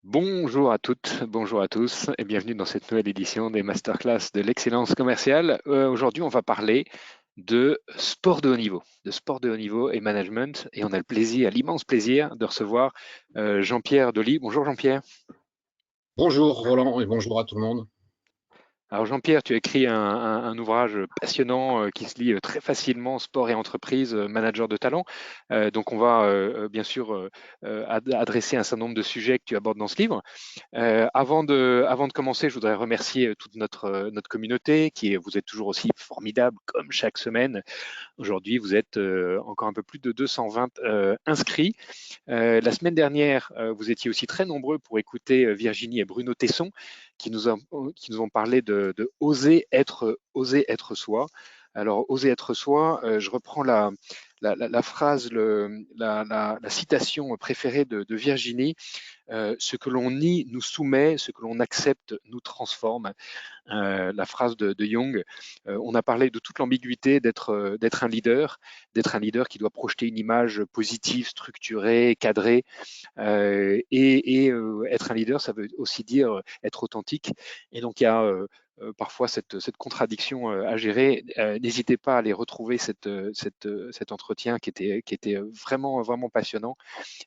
Bonjour à toutes, bonjour à tous et bienvenue dans cette nouvelle édition des Masterclass de l'excellence commerciale. Aujourd'hui, on va parler de sport de haut niveau, et management, et on a le plaisir, l'immense plaisir de recevoir Jean-Pierre Dolly. Bonjour Jean-Pierre. Bonjour Roland et bonjour à tout le monde. Alors Jean-Pierre, tu as écrit un ouvrage passionnant qui se lit très facilement, Sport et entreprise, manager de talent. Donc on va bien sûr adresser un certain nombre de sujets que tu abordes dans ce livre. Avant de commencer, je voudrais remercier toute notre communauté vous êtes toujours aussi formidable comme chaque semaine. Aujourd'hui, vous êtes encore un peu plus de 220 inscrits. La semaine dernière, vous étiez aussi très nombreux pour écouter Virginie et Bruno Tesson qui nous ont parlé de oser être soi. Alors, oser être soi, je reprends la phrase, la citation préférée de Virginie. Ce que l'on nie nous soumet, ce que l'on accepte nous transforme. La phrase de Jung. On a parlé de toute l'ambiguïté d'être un leader qui doit projeter une image positive, structurée, cadrée. Être un leader, ça veut aussi dire être authentique. Et donc, il y a parfois cette contradiction à gérer. N'hésitez pas à aller retrouver cet entretien qui était vraiment, vraiment passionnant.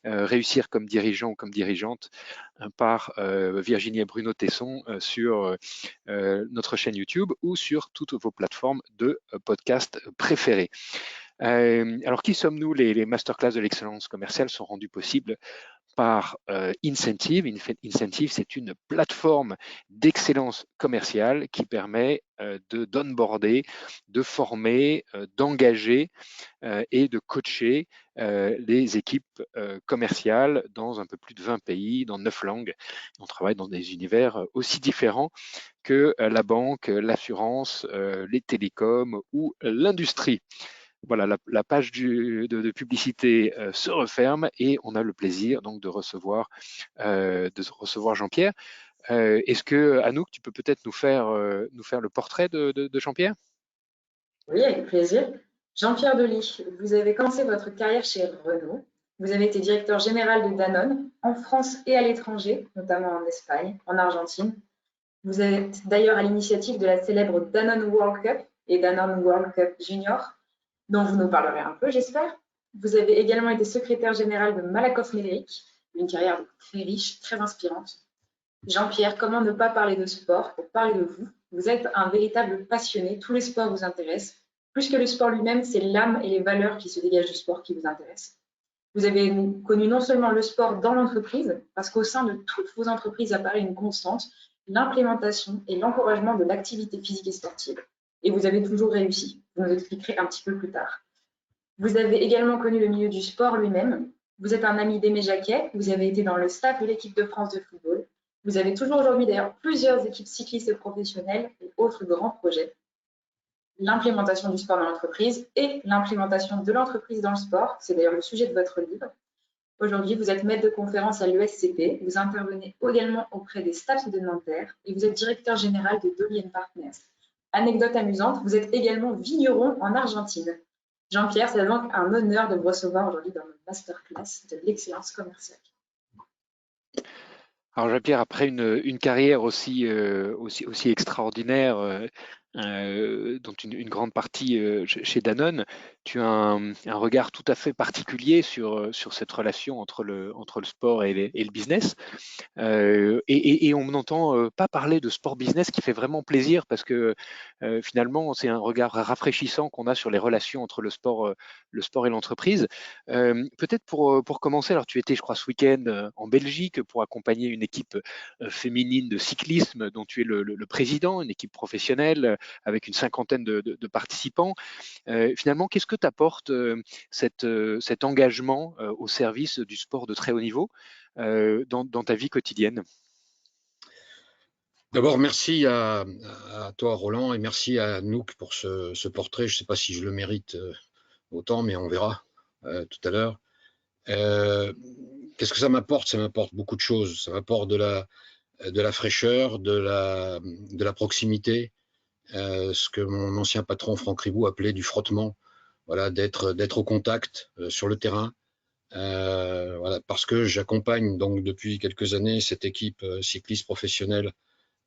Réussir comme dirigeant ou comme dirigeante par Virginie et Bruno Tesson sur notre chaîne YouTube ou sur toutes vos plateformes de podcast préférées. Alors, qui sommes-nous? Les masterclass de l'excellence commerciale sont rendus possibles par Incentive. Incentive, c'est une plateforme d'excellence commerciale qui permet d'onboarder, de former, d'engager et de coacher les équipes commerciales dans un peu plus de 20 pays, dans 9 langues. On travaille dans des univers aussi différents que la banque, l'assurance, les télécoms ou l'industrie. Voilà, la page de publicité se referme et on a le plaisir donc de recevoir Jean-Pierre. Est-ce que Anouk, tu peux peut-être nous faire le portrait de Jean-Pierre? Oui, avec plaisir. Jean-Pierre Dolly, vous avez commencé votre carrière chez Renault. Vous avez été directeur général de Danone en France et à l'étranger, notamment en Espagne, en Argentine. Vous êtes d'ailleurs à l'initiative de la célèbre Danone World Cup et Danone World Cup Junior, dont vous nous parlerez un peu, j'espère. Vous avez également été secrétaire général de Malakoff Médéric, une carrière très riche, très inspirante. Jean-Pierre, comment ne pas parler de sport pour parler de vous? Vous êtes un véritable passionné, tous les sports vous intéressent. Plus que le sport lui-même, c'est l'âme et les valeurs qui se dégagent du sport qui vous intéressent. Vous avez connu non seulement le sport dans l'entreprise, parce qu'au sein de toutes vos entreprises apparaît une constante, l'implémentation et l'encouragement de l'activité physique et sportive. Et vous avez toujours réussi. Vous nous expliquerez un petit peu plus tard. Vous avez également connu le milieu du sport lui-même. Vous êtes un ami d'Aimé Jacquet. Vous avez été dans le staff de l'équipe de France de football. Vous avez toujours aujourd'hui d'ailleurs plusieurs équipes cyclistes et professionnelles et autres grands projets. L'implémentation du sport dans l'entreprise et l'implémentation de l'entreprise dans le sport, c'est d'ailleurs le sujet de votre livre. Aujourd'hui, vous êtes maître de conférence à l'ESCP, vous intervenez également auprès des STAPS de Nanterre et vous êtes directeur général de Dolly Partners. Anecdote amusante, vous êtes également vigneron en Argentine. Jean-Pierre, c'est donc un honneur de vous recevoir aujourd'hui dans notre masterclass de l'excellence commerciale. Alors Jean-Pierre, après une carrière aussi extraordinaire, dont une grande partie chez Danone, tu as un regard tout à fait particulier sur cette relation entre le sport et le business. Et on n'entend pas parler de sport business, qui fait vraiment plaisir parce que finalement, c'est un regard rafraîchissant qu'on a sur les relations entre le sport et l'entreprise. Peut-être pour commencer, alors tu étais, je crois, ce week-end en Belgique pour accompagner une équipe féminine de cyclisme dont tu es le président, une équipe professionnelle avec une cinquantaine de participants. Finalement, qu'est-ce que t'apporte cet engagement au service du sport de très haut niveau dans ta vie quotidienne? D'abord, merci à toi Roland et merci à Anouk pour ce portrait. Je ne sais pas si je le mérite autant, mais on verra tout à l'heure. Qu'est-ce que ça m'apporte? Ça m'apporte beaucoup de choses. Ça m'apporte de la fraîcheur, de la proximité, ce que mon ancien patron Franck Ribou appelait du frottement. Voilà, d'être au contact sur le terrain, Voilà, parce que j'accompagne donc depuis quelques années cette équipe cycliste professionnelle,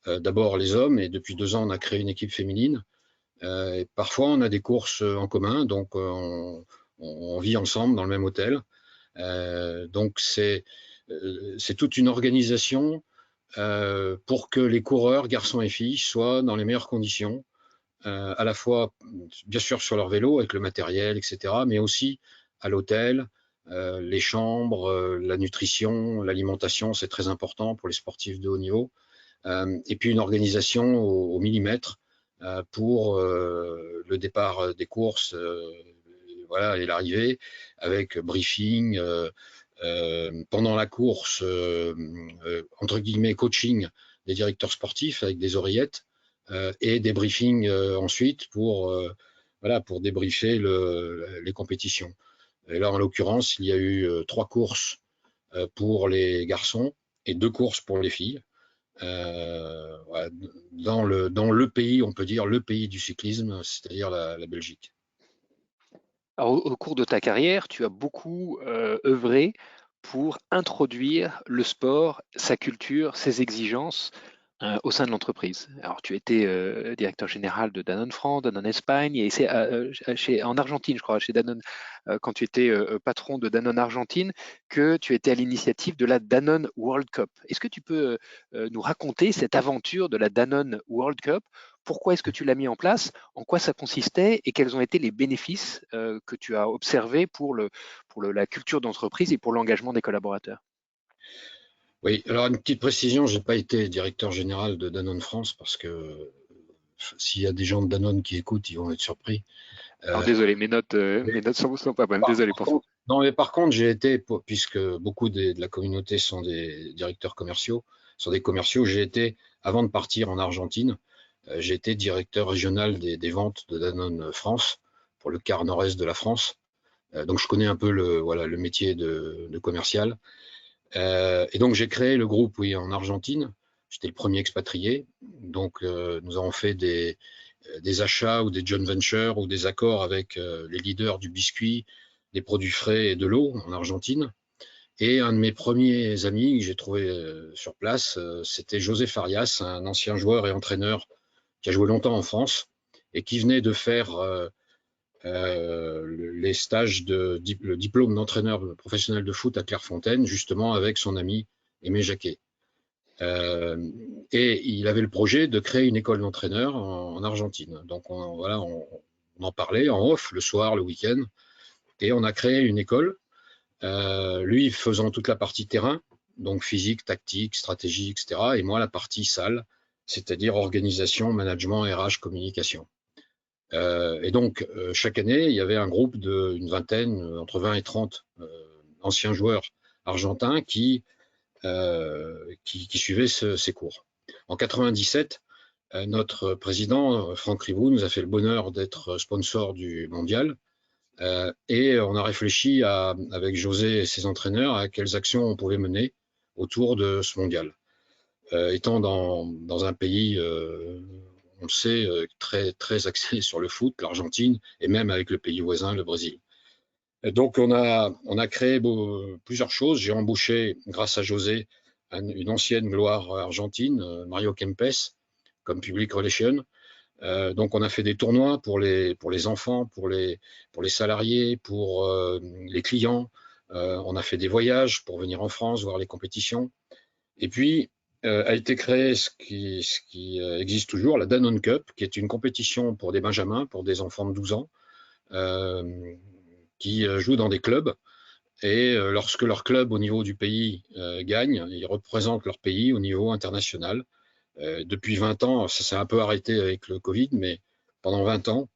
d'abord les hommes, et depuis 2 ans on a créé une équipe féminine. Et parfois on a des courses en commun, donc on vit ensemble dans le même hôtel. Donc c'est toute une organisation pour que les coureurs, garçons et filles, soient dans les meilleures conditions, à la fois bien sûr sur leur vélo avec le matériel, etc., mais aussi à l'hôtel, les chambres, la nutrition, l'alimentation, c'est très important pour les sportifs de haut niveau. Et puis une organisation au millimètre pour le départ des courses, voilà, et l'arrivée, avec briefing, pendant la course, entre guillemets, coaching des directeurs sportifs avec des oreillettes, et des briefings ensuite voilà, pour débriefer les compétitions. Et là, en l'occurrence, il y a eu 3 courses pour les garçons et 2 courses pour les filles. Voilà, dans le pays, on peut dire le pays du cyclisme, c'est-à-dire la Belgique. Alors, au cours de ta carrière, tu as beaucoup œuvré pour introduire le sport, sa culture, ses exigences au sein de l'entreprise. Alors, tu étais directeur général de Danone France, Danone Espagne, et c'est en Argentine, je crois, chez Danone, quand tu étais patron de Danone Argentine, que tu étais à l'initiative de la Danone World Cup. Est-ce que tu peux nous raconter cette aventure de la Danone World Cup? Pourquoi est-ce que tu l'as mis en place? En quoi ça consistait? Et quels ont été les bénéfices que tu as observés pour la culture d'entreprise et pour l'engagement des collaborateurs? Oui, alors une petite précision, j'ai pas été directeur général de Danone France parce que s'il y a des gens de Danone qui écoutent, ils vont être surpris. Alors désolé, mes notes sont pas bonnes. Désolé pour ça. Non, mais par contre, j'ai été, puisque beaucoup de la communauté sont des directeurs commerciaux, sont des commerciaux, j'ai été, avant de partir en Argentine, j'ai été directeur régional des ventes de Danone France pour le quart nord-est de la France. Donc je connais un peu voilà, le métier de commercial. Et donc j'ai créé le groupe, oui, en Argentine. J'étais le premier expatrié. Donc nous avons fait des achats ou des joint ventures ou des accords avec les leaders du biscuit, des produits frais et de l'eau en Argentine. Et un de mes premiers amis que j'ai trouvé sur place, c'était José Farias, un ancien joueur et entraîneur qui a joué longtemps en France et qui venait de faire les stages le diplôme d'entraîneur professionnel de foot à Clairefontaine, justement avec son ami Aimé Jacquet. Et il avait le projet de créer une école d'entraîneur en Argentine. Donc voilà, on en parlait en off, le soir, le week-end, et on a créé une école, lui faisant toute la partie terrain, donc physique, tactique, stratégie, etc., et moi la partie salle, c'est-à-dire organisation, management, RH, communication. Et donc, chaque année, il y avait un groupe d'une vingtaine, entre 20 et 30 anciens joueurs argentins qui suivaient ces cours. En 97, notre président, Franck Ribou, nous a fait le bonheur d'être sponsor du mondial. Et on a réfléchi avec José et ses entraîneurs à quelles actions on pouvait mener autour de ce mondial. Étant dans un pays, on le sait, très, très axé sur le foot, l'Argentine, et même avec le pays voisin, le Brésil. Et donc on a créé plusieurs choses. J'ai embauché, grâce à José, une ancienne gloire argentine, Mario Kempes, comme public relation. Donc on a fait des tournois pour les enfants, pour les salariés, pour les clients. On a fait des voyages pour venir en France voir les compétitions. Et puis a été créé ce qui existe toujours, la Danone Cup, qui est une compétition pour des benjamins, pour des enfants de 12 ans, qui jouent dans des clubs. Et lorsque leur club au niveau du pays gagne, ils représentent leur pays au niveau international. Depuis 20 ans, ça s'est un peu arrêté avec le Covid, mais pendant 20 ans,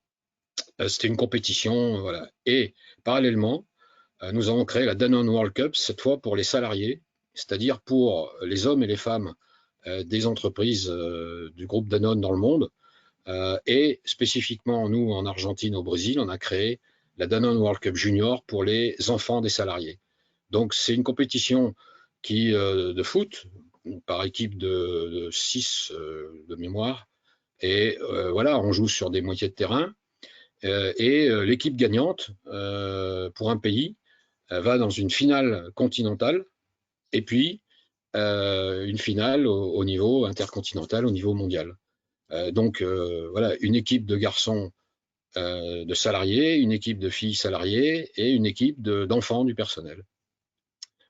c'était une compétition. Voilà. Et parallèlement, nous avons créé la Danone World Cup, cette fois pour les salariés, c'est-à-dire pour les hommes et les femmes des entreprises du groupe Danone dans le monde. Et spécifiquement, nous, en Argentine, au Brésil, on a créé la Danone World Cup Junior pour les enfants des salariés. Donc, c'est une compétition de foot, par équipe de 6 de mémoire. Et voilà, on joue sur des moitiés de terrain. Et l'équipe gagnante pour un pays va dans une finale continentale et puis une finale au niveau intercontinental, au niveau mondial. Donc voilà, une équipe de garçons de salariés, une équipe de filles salariées et une équipe d'enfants du personnel.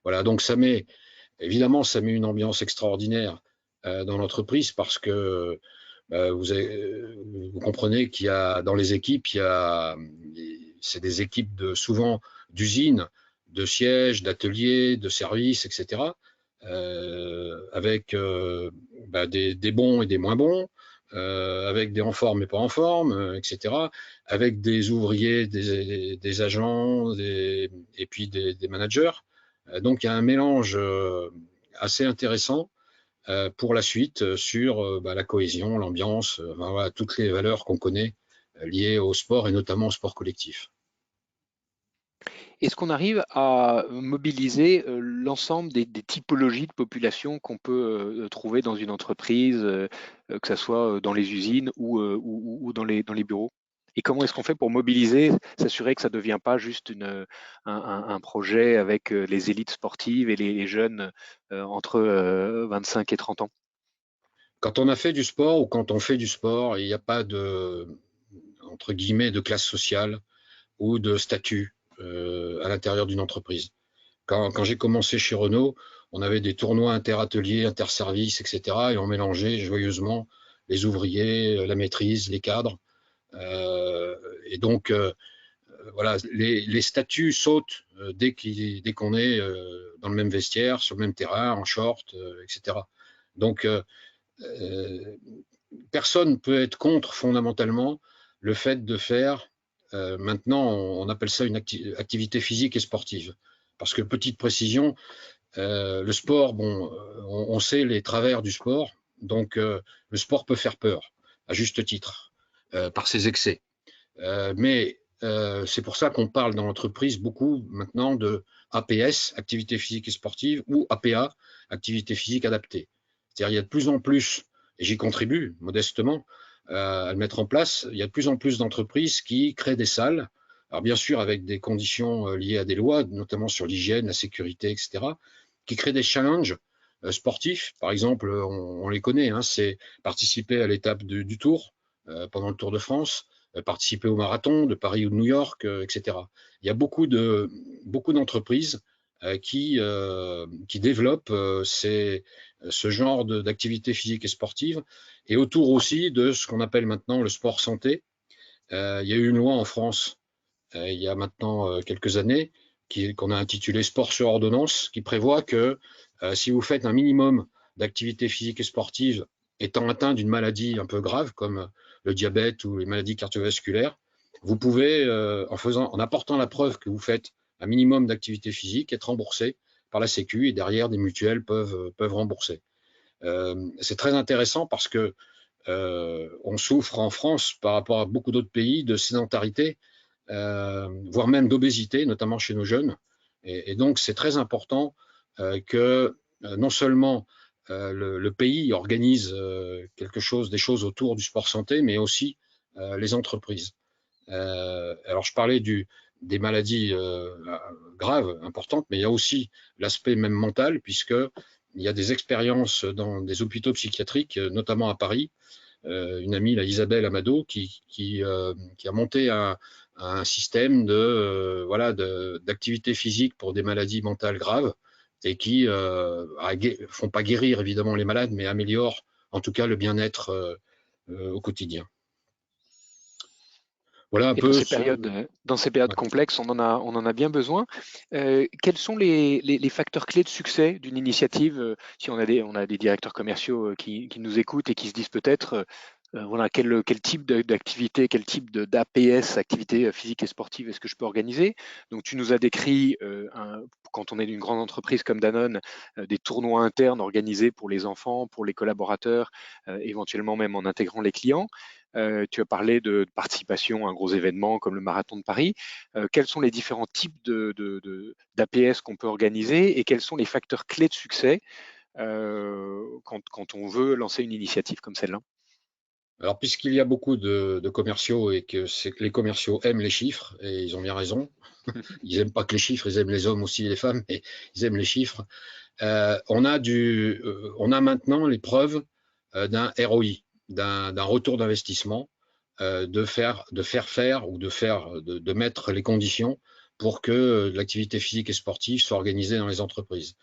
Voilà, donc évidemment, ça met une ambiance extraordinaire dans l'entreprise parce que vous comprenez qu'il y a dans les équipes, c'est des équipes souvent d'usines, de sièges, d'ateliers, de services, etc. Avec des bons et des moins bons, avec des en forme et pas en forme, etc. Avec des ouvriers, des agents, et puis des managers. Donc il y a un mélange assez intéressant pour la suite sur la cohésion, l'ambiance, voilà, toutes les valeurs qu'on connaît liées au sport et notamment au sport collectif. Est-ce qu'on arrive à mobiliser l'ensemble des typologies de population qu'on peut trouver dans une entreprise, que ce soit dans les usines ou dans les bureaux? Et comment est-ce qu'on fait pour mobiliser, s'assurer que ça ne devient pas juste un projet avec les élites sportives et les jeunes entre 25 et 30 ans? Quand on a fait du sport ou quand on fait du sport, il n'y a pas entre guillemets, de classe sociale ou de statut à l'intérieur d'une entreprise. Quand j'ai commencé chez Renault, on avait des tournois interateliers, interservices, etc. Et on mélangeait joyeusement les ouvriers, la maîtrise, les cadres. Et donc, voilà, les statuts sautent dès qu'on est dans le même vestiaire, sur le même terrain, en short, etc. Donc, personne ne peut être contre fondamentalement le fait de faire, maintenant on appelle ça une activité physique et sportive. Parce que petite précision, le sport, bon, on sait les travers du sport, donc le sport peut faire peur, à juste titre, par ses excès. Mais c'est pour ça qu'on parle dans l'entreprise beaucoup maintenant de APS, activité physique et sportive, ou APA, activité physique adaptée. C'est-à-dire il y a de plus en plus, et j'y contribue modestement à le mettre en place, il y a de plus en plus d'entreprises qui créent des salles, alors bien sûr avec des conditions liées à des lois, notamment sur l'hygiène, la sécurité, etc., qui créent des challenges sportifs. Par exemple, on les connaît, hein, c'est participer à l'étape du Tour pendant le Tour de France, participer au marathon de Paris ou de New York, etc. Il y a beaucoup d'entreprises qui développent ce genre d'activité physique et sportive, et autour aussi de ce qu'on appelle maintenant le sport santé. Il y a eu une loi en France il y a maintenant quelques années qu'on a intitulée Sport sur ordonnance, qui prévoit que si vous faites un minimum d'activité physique et sportive étant atteint d'une maladie un peu grave comme le diabète ou les maladies cardiovasculaires, vous pouvez, en apportant la preuve que vous faites un minimum d'activité physique, être remboursé par la Sécu, et derrière des mutuelles peuvent rembourser. C'est très intéressant parce que on souffre en France par rapport à beaucoup d'autres pays de sédentarité, voire même d'obésité, notamment chez nos jeunes. Et donc c'est très important que non seulement le pays organise des choses autour du sport santé, mais aussi les entreprises. Alors je parlais des maladies graves, importantes, mais il y a aussi l'aspect même mental, puisque il y a des expériences dans des hôpitaux psychiatriques, notamment à Paris. Une amie, la Isabelle Amado, qui a monté un système d'activité physique pour des maladies mentales graves, et qui font pas guérir évidemment les malades, mais améliorent en tout cas le bien-être au quotidien. Voilà un Et peu dans ces périodes ouais. complexes, on en a bien besoin. Quels sont les facteurs clés de succès d'une initiative? Si on a des directeurs commerciaux qui nous écoutent et qui se disent peut-être, voilà, quel type d'activité, quel type d'APS, activité physique et sportive, est-ce que je peux organiser? Donc tu nous as décrit, quand on est d'une grande entreprise comme Danone, des tournois internes organisés pour les enfants, pour les collaborateurs, éventuellement même en intégrant les clients. Tu as parlé de participation à un gros événement comme le Marathon de Paris. Quels sont les différents types d'APS qu'on peut organiser et quels sont les facteurs clés de succès quand on veut lancer une initiative comme celle-là? Alors, puisqu'il y a beaucoup de commerciaux et que les commerciaux aiment les chiffres, et ils ont bien raison, ils n'aiment pas que les chiffres, ils aiment les hommes aussi et les femmes, mais ils aiment les chiffres. On a maintenant les preuves d'un ROI, d'un retour d'investissement, de faire ou de mettre les conditions pour que l'activité physique et sportive soit organisée dans les entreprises.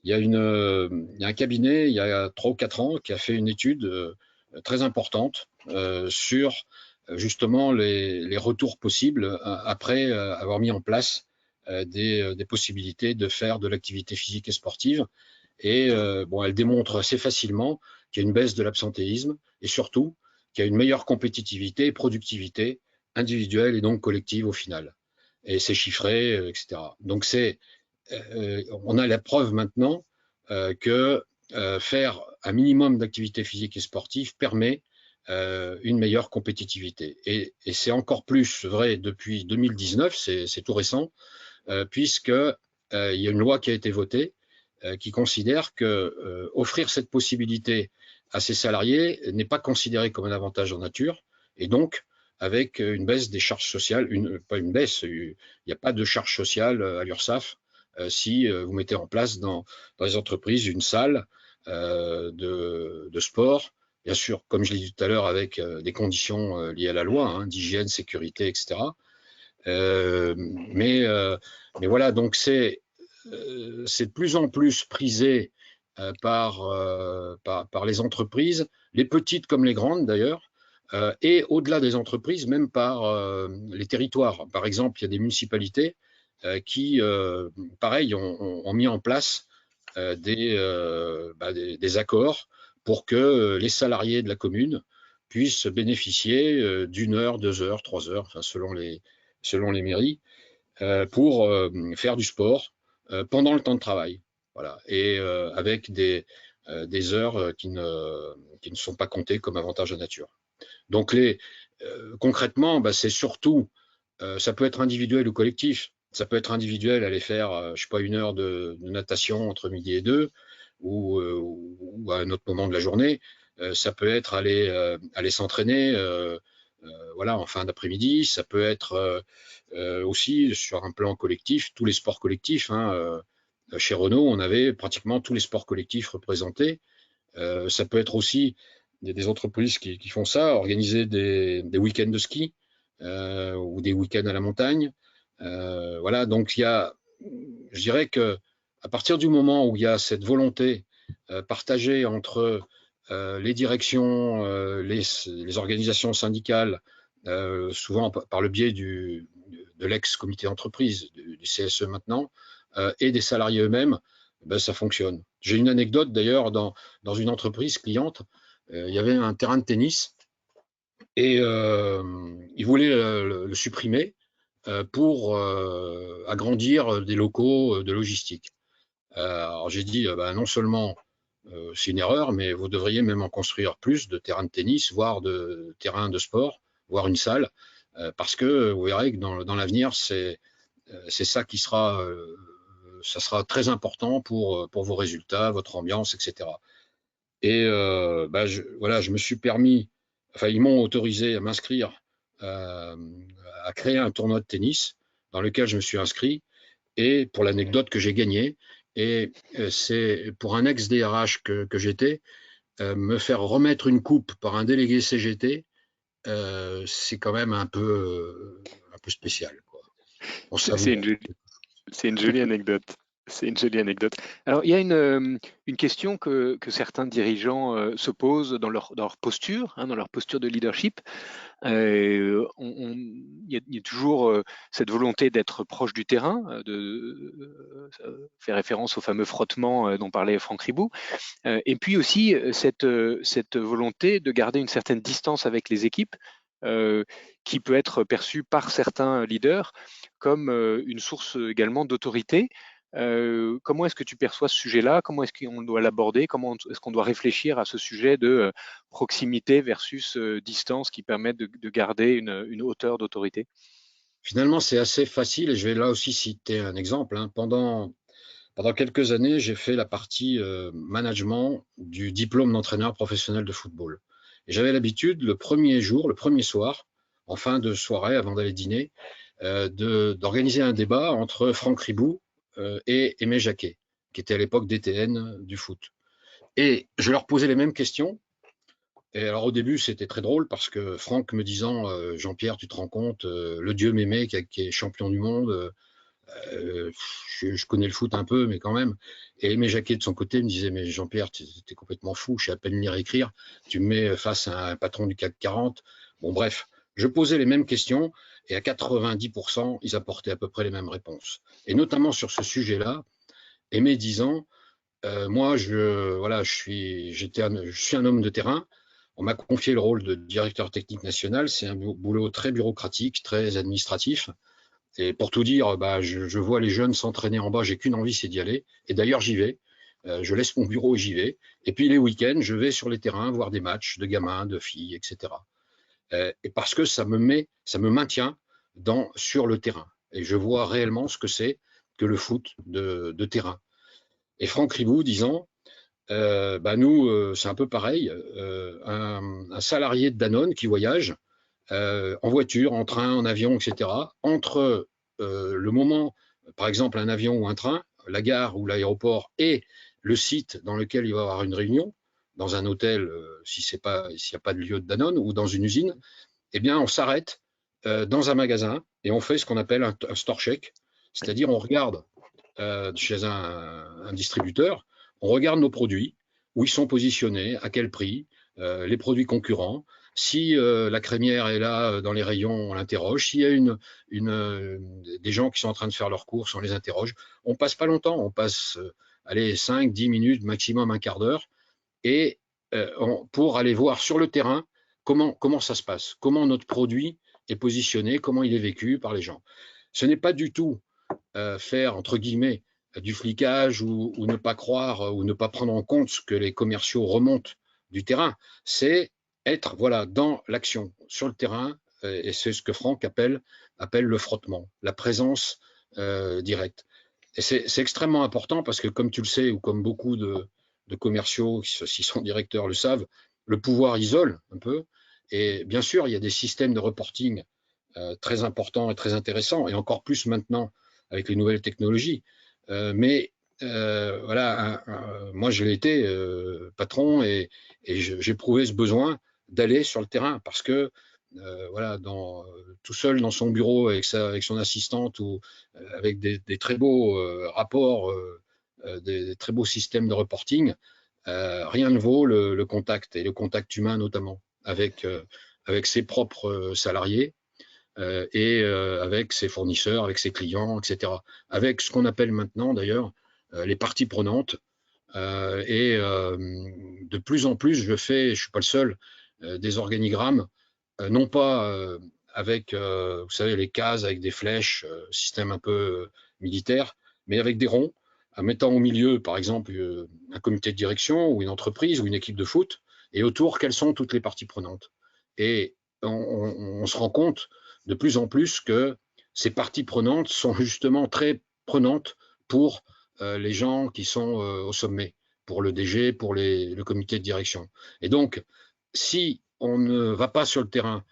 Il y a un cabinet, il y a 3 ou 4 ans, qui a fait une étude très importante sur justement les retours possibles après avoir mis en place des possibilités de faire de l'activité physique et sportive. Et bon, elle démontre assez facilement qu'il y a une baisse de l'absentéisme et surtout qu'il y a une meilleure compétitivité et productivité individuelle et donc collective au final. Et c'est chiffré, etc. Donc on a la preuve maintenant que faire un minimum d'activité physique et sportive permet une meilleure compétitivité. Et c'est encore plus vrai depuis 2019, c'est tout récent, puisque il y a une loi qui a été votée qui considère que offrir cette possibilité à ses salariés n'est pas considéré comme un avantage en nature, et donc avec une baisse des charges sociales, pas une baisse, il n'y a pas de charge sociale à l'URSSAF si vous mettez en place dans les entreprises une salle de sport, bien sûr, comme je l'ai dit tout à l'heure, avec des conditions liées à la loi, hein, d'hygiène, sécurité, etc. Mais voilà, donc c'est de plus en plus prisé par les entreprises, les petites comme les grandes d'ailleurs, et au-delà des entreprises, même par les territoires. Par exemple, il y a des municipalités qui, pareil, ont mis en place des accords pour que les salariés de la commune puissent bénéficier d'une heure, 2 heures, 3 heures, enfin, selon les mairies, pour faire du sport pendant le temps de travail. Voilà. Et avec des heures qui ne sont pas comptées comme avantage de nature. Donc concrètement, c'est surtout, ça peut être individuel ou collectif. Ça peut être individuel, aller faire, je sais pas, 1 heure de natation entre midi et 2, ou à un autre moment de la journée. Ça peut être aller s'entraîner, voilà, en fin d'après-midi. Ça peut être aussi sur un plan collectif, tous les sports collectifs. Hein, chez Renault, on avait pratiquement tous les sports collectifs représentés. Ça peut être aussi des entreprises qui font ça, organiser des week-ends de ski ou des week-ends à la montagne. Voilà, donc je dirais que à partir du moment où il y a cette volonté partagée entre les directions, les organisations syndicales, souvent par le biais de l'ex-comité d'entreprise, du CSE maintenant, et des salariés eux-mêmes, ça fonctionne. J'ai une anecdote d'ailleurs dans une entreprise cliente, il y avait un terrain de tennis et ils voulaient le supprimer pour agrandir des locaux de logistique. Alors j'ai dit, non seulement c'est une erreur, mais vous devriez même en construire plus de terrains de tennis, voire de terrains de sport, voire une salle, parce que vous verrez que dans l'avenir, c'est ça qui ça sera très important pour vos résultats, votre ambiance, etc. Et voilà, je me suis permis, enfin, ils m'ont autorisé à m'inscrire, euh, à créer un tournoi de tennis dans lequel je me suis inscrit, et pour l'anecdote que j'ai gagné, et c'est pour un ex-DRH que j'étais, me faire remettre une coupe par un délégué CGT, c'est quand même un peu spécial, quoi. On C'est savoure. une, c'est une jolie anecdote. C'est une jolie anecdote. Alors, il y a une question que certains dirigeants se posent dans leur posture, hein, dans leur posture de leadership. Il y a toujours cette volonté d'être proche du terrain, faire référence au fameux frottement dont parlait Franck Ribou, et puis aussi cette volonté de garder une certaine distance avec les équipes, qui peut être perçue par certains leaders comme une source également d'autorité. Comment est-ce que tu perçois ce sujet-là? Comment est-ce qu'on doit l'aborder? Comment est-ce qu'on doit réfléchir à ce sujet de proximité versus distance qui permettent de garder une hauteur d'autorité? Finalement, c'est assez facile, et je vais là aussi citer un exemple. Hein. Pendant quelques années, j'ai fait la partie management du diplôme d'entraîneur professionnel de football. Et j'avais l'habitude, le premier jour, le premier soir, en fin de soirée, avant d'aller dîner, d'organiser un débat entre Franck Ribou et Aimé Jacquet, qui était à l'époque DTN du foot. Et je leur posais les mêmes questions. Et alors au début, c'était très drôle parce que Franck me disant Jean-Pierre, tu te rends compte, le dieu Mémé qui est champion du monde, je connais le foot un peu, mais quand même. Et Aimé Jacquet, de son côté, me disait mais Jean-Pierre, tu es complètement fou, je sais à peine lire et écrire, tu me mets face à un patron du CAC 40. Bon, bref, je posais les mêmes questions et à 90%, ils apportaient à peu près les mêmes réponses. Et notamment sur ce sujet-là, Aimé disant moi, voilà, je suis un homme de terrain. On m'a confié le rôle de directeur technique national. C'est un boulot très bureaucratique, très administratif. Et pour tout dire, bah, je vois les jeunes s'entraîner en bas. J'ai qu'une envie, c'est d'y aller. Et d'ailleurs, j'y vais. Je laisse mon bureau et j'y vais. Et puis les week-ends, je vais sur les terrains voir des matchs de gamins, de filles, etc. Et parce que ça me maintient sur le terrain. Et je vois réellement ce que c'est que le foot de terrain. Et Franck Ribou disant, bah nous, c'est un peu pareil. Un salarié de Danone qui voyage en voiture, en train, en avion, etc., entre le moment, par exemple, un avion ou un train, la gare ou l'aéroport et le site dans lequel il va y avoir une réunion, dans un hôtel, s'il n'y a pas de lieu de Danone, ou dans une usine, eh bien, on s'arrête dans un magasin et on fait ce qu'on appelle un store check, c'est-à-dire on regarde chez un distributeur, on regarde nos produits, où ils sont positionnés, à quel prix, les produits concurrents. Si la crémière est là dans les rayons, on l'interroge. S'il y a des gens qui sont en train de faire leurs courses, on les interroge. On passe pas longtemps, on passe allez, 5, 10 minutes, maximum un quart d'heure, et pour aller voir sur le terrain comment ça se passe, comment notre produit est positionné, comment il est vécu par les gens. Ce n'est pas du tout faire, entre guillemets, du flicage ou ne pas croire ou ne pas prendre en compte ce que les commerciaux remontent du terrain. C'est être voilà, dans l'action, sur le terrain, et c'est ce que Franck appelle le frottement, la présence directe. Et c'est extrêmement important parce que, comme tu le sais, ou comme beaucoup de commerciaux qui sont directeurs le savent, le pouvoir isole un peu. Et bien sûr, il y a des systèmes de reporting très importants et très intéressants, et encore plus maintenant avec les nouvelles technologies. Mais voilà, moi je l'ai été patron et j'éprouvais ce besoin d'aller sur le terrain parce que voilà, tout seul dans son bureau avec son assistante ou avec des très beaux rapports, des très beaux systèmes de reporting, rien ne vaut le contact et le contact humain notamment avec ses propres salariés et avec ses fournisseurs, avec ses clients, etc. Avec ce qu'on appelle maintenant d'ailleurs les parties prenantes. Et de plus en plus, je suis pas le seul, des organigrammes, non pas avec, vous savez, les cases avec des flèches, système un peu militaire, mais avec des ronds, en mettant au milieu, par exemple, un comité de direction ou une entreprise ou une équipe de foot, et autour, quelles sont toutes les parties prenantes. Et on se rend compte de plus en plus que ces parties prenantes sont justement très prenantes pour les gens qui sont au sommet, pour le DG, pour le comité de direction. Et donc, si on ne va pas sur le terrain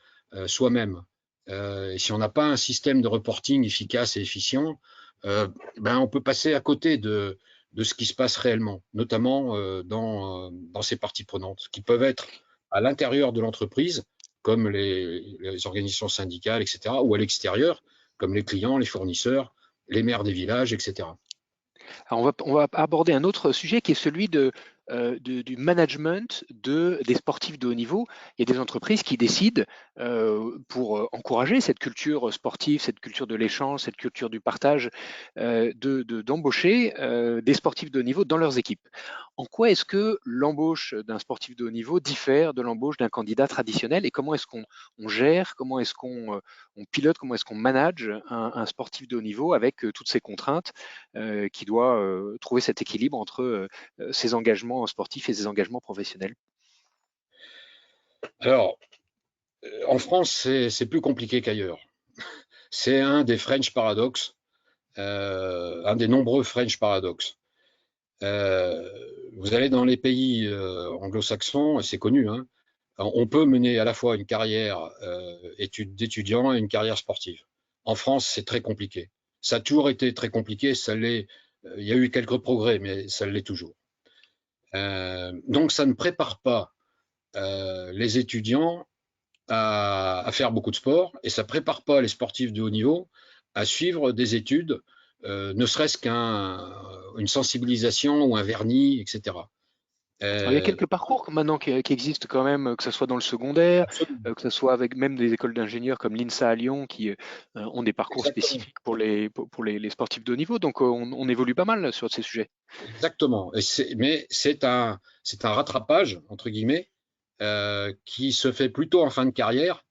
soi-même, et si on n'a pas un système de reporting efficace et efficient, ben on peut passer à côté de ce qui se passe réellement, notamment dans ces parties prenantes, qui peuvent être à l'intérieur de l'entreprise, comme les organisations syndicales, etc., ou à l'extérieur, comme les clients, les fournisseurs, les maires des villages, etc. Alors on va aborder un autre sujet qui est celui du management des sportifs de haut niveau. Il y a des entreprises qui décident, pour encourager cette culture sportive, cette culture de l'échange, cette culture du partage, d'embaucher des sportifs de haut niveau dans leurs équipes. En quoi est-ce que l'embauche d'un sportif de haut niveau diffère de l'embauche d'un candidat traditionnel et comment est-ce qu'on gère, comment est-ce qu'on on pilote, comment est-ce qu'on manage un sportif de haut niveau avec toutes ces contraintes qui doit trouver cet équilibre entre ses engagements sportifs et ses engagements professionnels? Alors, en France, c'est plus compliqué qu'ailleurs. C'est un des French Paradox, un des nombreux French Paradox. Vous allez dans les pays anglo-saxons, et c'est connu, hein, on peut mener à la fois une carrière d'étudiant et une carrière sportive. En France, c'est très compliqué. Ça a toujours été très compliqué, ça l'est. Il y a eu quelques progrès, mais ça l'est toujours. Donc, ça ne prépare pas les étudiants à faire beaucoup de sport et ça prépare pas les sportifs de haut niveau à suivre des études, ne serait-ce qu'une sensibilisation ou un vernis, etc. Alors, il y a quelques parcours maintenant qui existent quand même, que ce soit dans le secondaire, Absolument. que ce soit avec même des écoles d'ingénieurs comme l'INSA à Lyon qui ont des parcours Exactement. spécifiques pour les sportifs de haut niveau. Donc on évolue pas mal sur ces sujets. Exactement. Mais c'est un rattrapage, entre guillemets, qui se fait plutôt en fin de carrière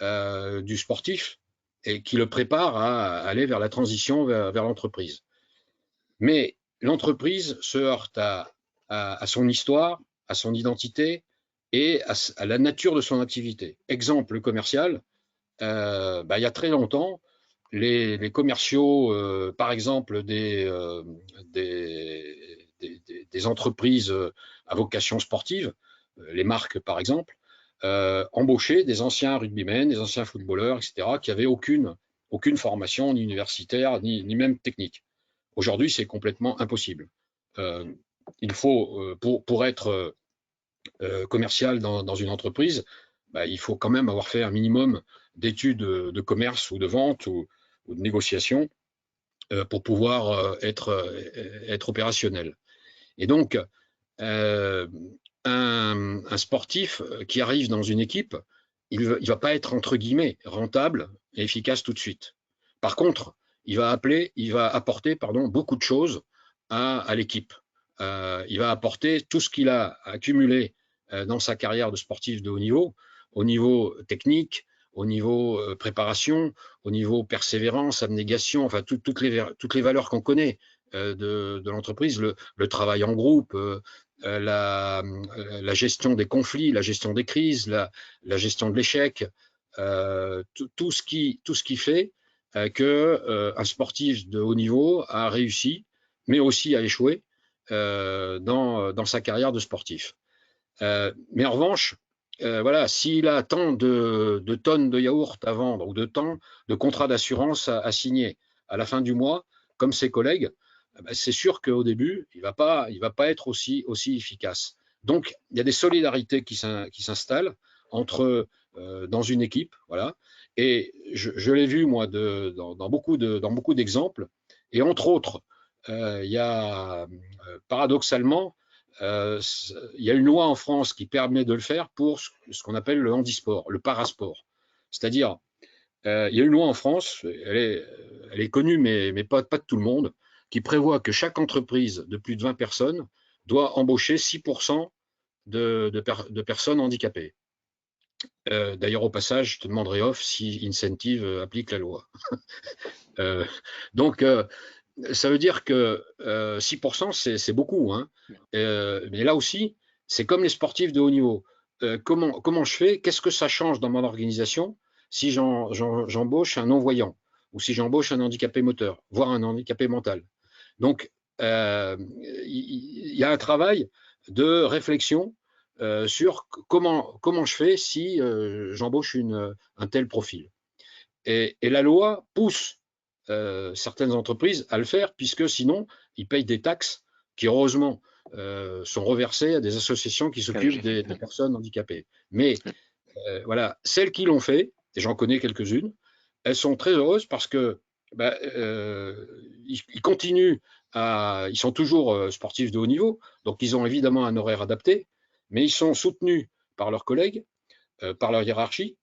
du sportif et qui le prépare à aller vers la transition vers l'entreprise. Mais l'entreprise se heurte à son histoire, à son identité et à la nature de son activité. Exemple commercial, il y a très longtemps, les commerciaux, par exemple des entreprises à vocation sportive, les marques par exemple, embauchaient des anciens rugbymen, des anciens footballeurs, etc., qui n'avaient aucune formation ni universitaire, ni même technique. Aujourd'hui, c'est complètement impossible. Il faut, pour être commercial dans une entreprise, il faut quand même avoir fait un minimum d'études de commerce ou de vente ou de négociation pour pouvoir être opérationnel. Et donc, un sportif qui arrive dans une équipe, il ne va pas être, entre guillemets, rentable et efficace tout de suite. Par contre, il va apporter beaucoup de choses à l'équipe. Il va apporter tout ce qu'il a accumulé dans sa carrière de sportif de haut niveau, au niveau technique, au niveau préparation, au niveau persévérance, abnégation, enfin toutes les valeurs qu'on connaît de l'entreprise, le travail en groupe, la gestion des conflits, la gestion des crises, la gestion de l'échec, tout ce qui fait qu'un sportif de haut niveau a réussi, mais aussi a échoué dans sa carrière de sportif. Mais en revanche, voilà, s'il a tant de tonnes de yaourt à vendre ou de temps de contrats d'assurance à signer à la fin du mois, comme ses collègues, c'est sûr qu'au début, il va pas être aussi efficace. Donc, il y a des solidarités qui s'installent entre dans une équipe, voilà. Et je l'ai vu moi dans beaucoup d'exemples. Et entre autres, il y a paradoxalement il y a une loi en France qui permet de le faire pour ce qu'on appelle le handisport, le parasport. C'est-à-dire, il y a une loi en France, elle est connue, mais pas de tout le monde, qui prévoit que chaque entreprise de plus de 20 personnes doit embaucher 6% de personnes handicapées. D'ailleurs, au passage, je te demanderai off si Incentive applique la loi. Donc, ça veut dire que 6%, c'est beaucoup. Hein. Mais là aussi, c'est comme les sportifs de haut niveau. Comment je fais? Qu'est-ce que ça change dans mon organisation si j'embauche un non-voyant ou si j'embauche un handicapé moteur, voire un handicapé mental? Donc, il y a un travail de réflexion sur comment je fais si j'embauche un tel profil. Et la loi pousse certaines entreprises à le faire, puisque sinon, ils payent des taxes qui, heureusement, sont reversées à des associations qui s'occupent des personnes handicapées. Mais voilà, celles qui l'ont fait, et j'en connais quelques-unes, elles sont très heureuses parce que ils continuent ils sont toujours sportifs de haut niveau, donc ils ont évidemment un horaire adapté, mais ils sont soutenus par leurs collègues, par leur hiérarchie.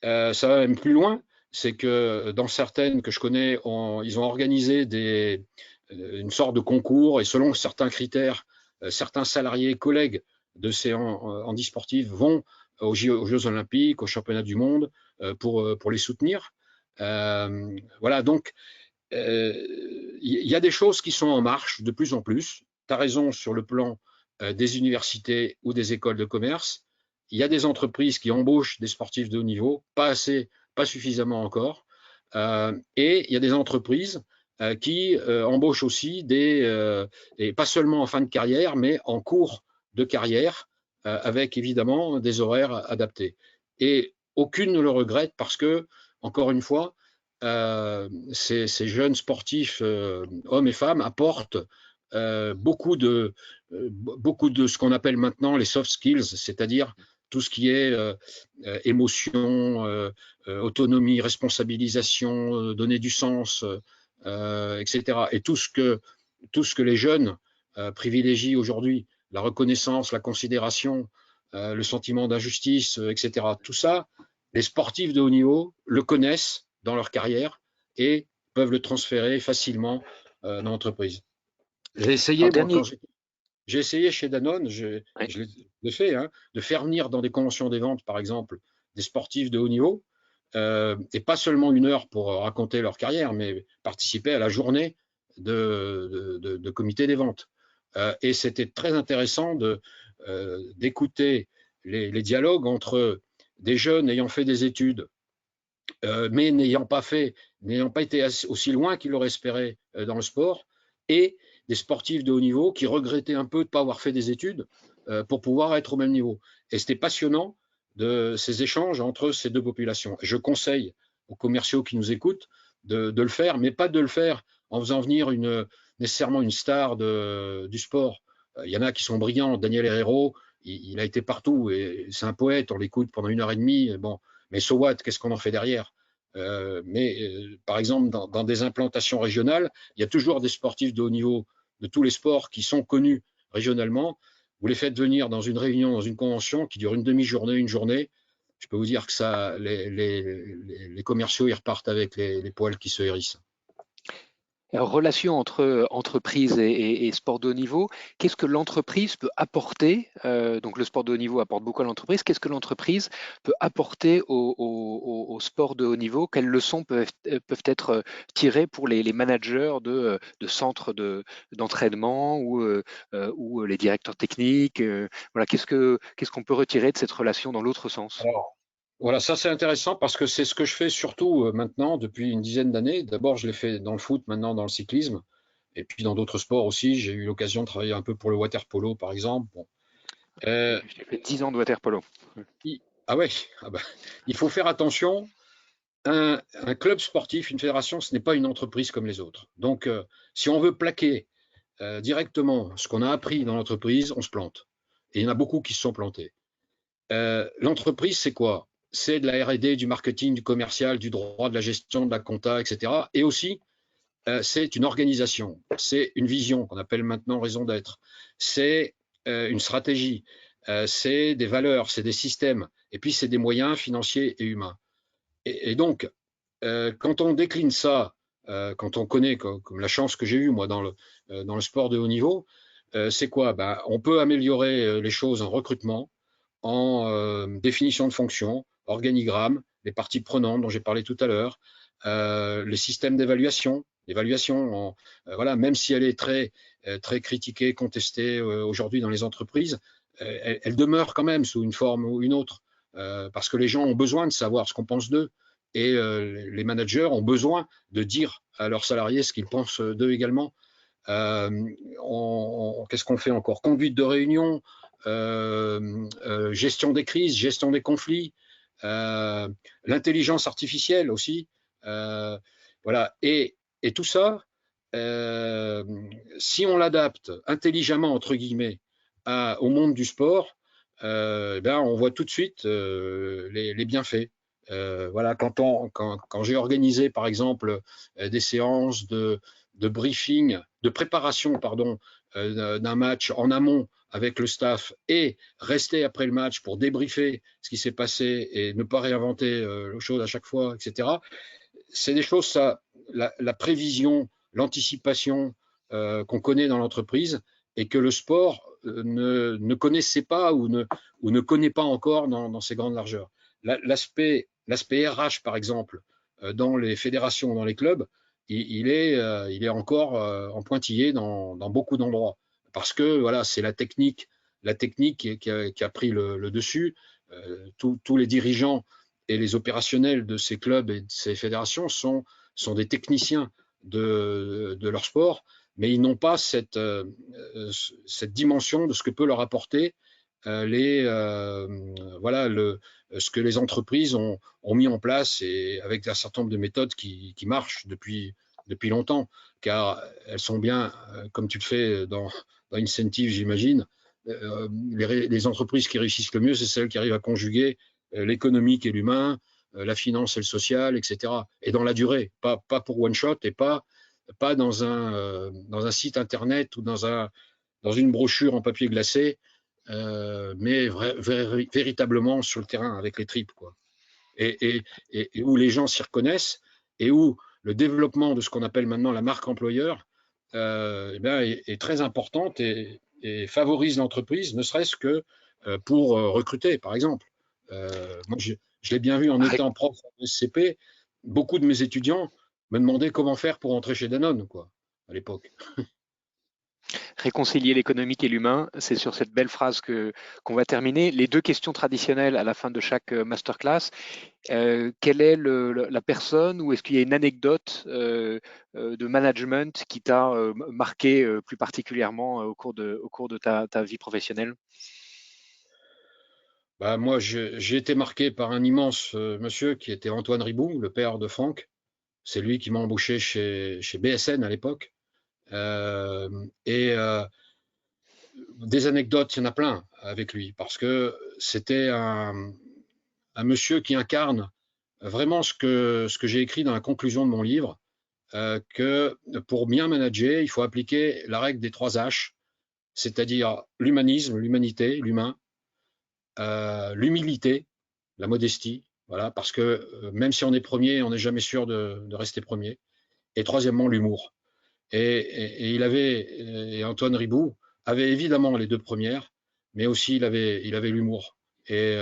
Ça va même plus loin, c'est que dans certaines que je connais, ils ont organisé une sorte de concours et selon certains critères, certains salariés, collègues de ces handisportifs vont aux Jeux Olympiques, aux Championnats du Monde pour les soutenir. Voilà, donc il y a des choses qui sont en marche de plus en plus. Tu as raison sur le plan des universités ou des écoles de commerce. Il y a des entreprises qui embauchent des sportifs de haut niveau, pas suffisamment encore. Et il y a des entreprises qui embauchent aussi et pas seulement en fin de carrière, mais en cours de carrière, avec évidemment des horaires adaptés. Et aucune ne le regrette parce que, encore une fois, ces jeunes sportifs, hommes et femmes, apportent beaucoup de ce qu'on appelle maintenant les soft skills, c'est-à-dire tout ce qui est émotion, autonomie, responsabilisation, donner du sens, etc. Et tout ce que les jeunes privilégient aujourd'hui, la reconnaissance, la considération, le sentiment d'injustice, etc. Tout ça, les sportifs de haut niveau le connaissent dans leur carrière et peuvent le transférer facilement dans l'entreprise. J'ai essayé, moi, j'ai essayé chez Danone, je l'ai fait, hein, de faire venir dans des conventions des ventes, par exemple, des sportifs de haut niveau, et pas seulement 1 heure pour raconter leur carrière, mais participer à la journée de comité des ventes. Et c'était très intéressant d'écouter les dialogues entre des jeunes ayant fait des études, mais n'ayant pas été aussi loin qu'ils l'auraient espéré dans le sport, et des sportifs de haut niveau qui regrettaient un peu de ne pas avoir fait des études pour pouvoir être au même niveau. Et c'était passionnant de ces échanges entre ces deux populations. Je conseille aux commerciaux qui nous écoutent de le faire, mais pas de le faire en faisant venir nécessairement une star du sport. Il y en a qui sont brillants. Daniel Herrero, il a été partout et c'est un poète, on l'écoute pendant 1 heure et demie. Bon, mais so what, qu'est-ce qu'on en fait derrière? Par exemple, dans des implantations régionales, il y a toujours des sportifs de haut niveau de tous les sports qui sont connus régionalement. Vous les faites venir dans une réunion, dans une convention qui dure une demi-journée, une journée. Je peux vous dire que ça, les commerciaux, ils repartent avec les poils qui se hérissent. Relation entre entreprise et sport de haut niveau, qu'est-ce que l'entreprise peut apporter? Donc le sport de haut niveau apporte beaucoup à l'entreprise. Qu'est-ce que l'entreprise peut apporter au sport de haut niveau? Quelles leçons peuvent être tirées pour les managers de centres d'entraînement ou les directeurs techniques? Voilà, qu'est-ce qu'on peut retirer de cette relation dans l'autre sens? Alors, voilà, ça c'est intéressant parce que c'est ce que je fais surtout maintenant depuis une dizaine d'années. D'abord, je l'ai fait dans le foot, maintenant dans le cyclisme, et puis dans d'autres sports aussi. J'ai eu l'occasion de travailler un peu pour le water polo, par exemple. Bon. J'ai fait 10 ans de water polo. Ah ouais, il faut faire attention. Un club sportif, une fédération, ce n'est pas une entreprise comme les autres. Donc, si on veut plaquer directement ce qu'on a appris dans l'entreprise, on se plante. Et il y en a beaucoup qui se sont plantés. L'entreprise, c'est quoi? C'est de la R&D, du marketing, du commercial, du droit, de la gestion, de la compta, etc. Et aussi, c'est une organisation, c'est une vision qu'on appelle maintenant raison d'être, c'est une stratégie, c'est des valeurs, c'est des systèmes, et puis c'est des moyens financiers et humains. Et donc, quand on décline ça, quand on connaît, comme la chance que j'ai eue moi dans le sport de haut niveau, c'est quoi? On peut améliorer les choses en recrutement, en définition de fonction, organigramme, les parties prenantes dont j'ai parlé tout à l'heure, les systèmes d'évaluation, voilà, même si elle est très critiquée, contestée aujourd'hui dans les entreprises, elle demeure quand même sous une forme ou une autre, parce que les gens ont besoin de savoir ce qu'on pense d'eux. Et les managers ont besoin de dire à leurs salariés ce qu'ils pensent d'eux également. Qu'est-ce qu'on fait encore? Conduite de réunion, gestion des crises, gestion des conflits, l'intelligence artificielle aussi. Voilà. Et tout ça, si on l'adapte intelligemment, entre guillemets, au monde du sport, on voit tout de suite les bienfaits. Voilà, quand j'ai organisé, par exemple, des séances de briefing, de préparation, pardon, d'un match en amont avec le staff et rester après le match pour débriefer ce qui s'est passé et ne pas réinventer les choses à chaque fois, etc. C'est des choses, ça, la prévision, l'anticipation qu'on connaît dans l'entreprise et que le sport ne connaissait pas ou ne connaît pas encore dans ces grandes largeurs. L'aspect RH, par exemple, dans les fédérations, dans les clubs, il est encore en pointillé dans beaucoup d'endroits. Parce que voilà, c'est la technique qui a pris le dessus. Tous les dirigeants et les opérationnels de ces clubs et de ces fédérations sont des techniciens de leur sport, mais ils n'ont pas cette dimension de ce que peut leur apporter voilà, ce que les entreprises ont mis en place et avec un certain nombre de méthodes qui marchent depuis longtemps, car elles sont bien, comme tu le fais dans Incentive, j'imagine, les entreprises qui réussissent le mieux, c'est celles qui arrivent à conjuguer l'économique et l'humain, la finance et le social, etc. Et dans la durée, pas pour one shot et pas dans un site internet ou dans une brochure en papier glacé, mais véritablement sur le terrain avec les tripes, quoi. Et où les gens s'y reconnaissent et où le développement de ce qu'on appelle maintenant la marque employeur eh bien, est très importante et favorise l'entreprise, ne serait-ce que pour recruter, par exemple. Moi, je l'ai bien vu en étant prof en SCP, beaucoup de mes étudiants me demandaient comment faire pour entrer chez Danone, quoi, à l'époque. Réconcilier l'économique et l'humain, c'est sur cette belle phrase qu'on va terminer. Les deux questions traditionnelles à la fin de chaque masterclass. Quelle est la personne ou est-ce qu'il y a une anecdote de management qui t'a marqué plus particulièrement au cours de ta vie professionnelle? Bah, moi, j'ai été marqué par un immense monsieur qui était Antoine Ribou, le père de Franck. C'est lui qui m'a embauché chez BSN à l'époque. Euh, et des anecdotes, il y en a plein avec lui, parce que c'était un monsieur qui incarne vraiment ce que j'ai écrit dans la conclusion de mon livre, que pour bien manager, il faut appliquer la règle des 3 H, c'est-à-dire l'humanisme, l'humanité, l'humain, l'humilité, la modestie, voilà, parce que même si on est premier, on n'est jamais sûr de rester premier. Et troisièmement, l'humour. Et Antoine Ribou avait évidemment les 2 premières, mais aussi il avait l'humour. Et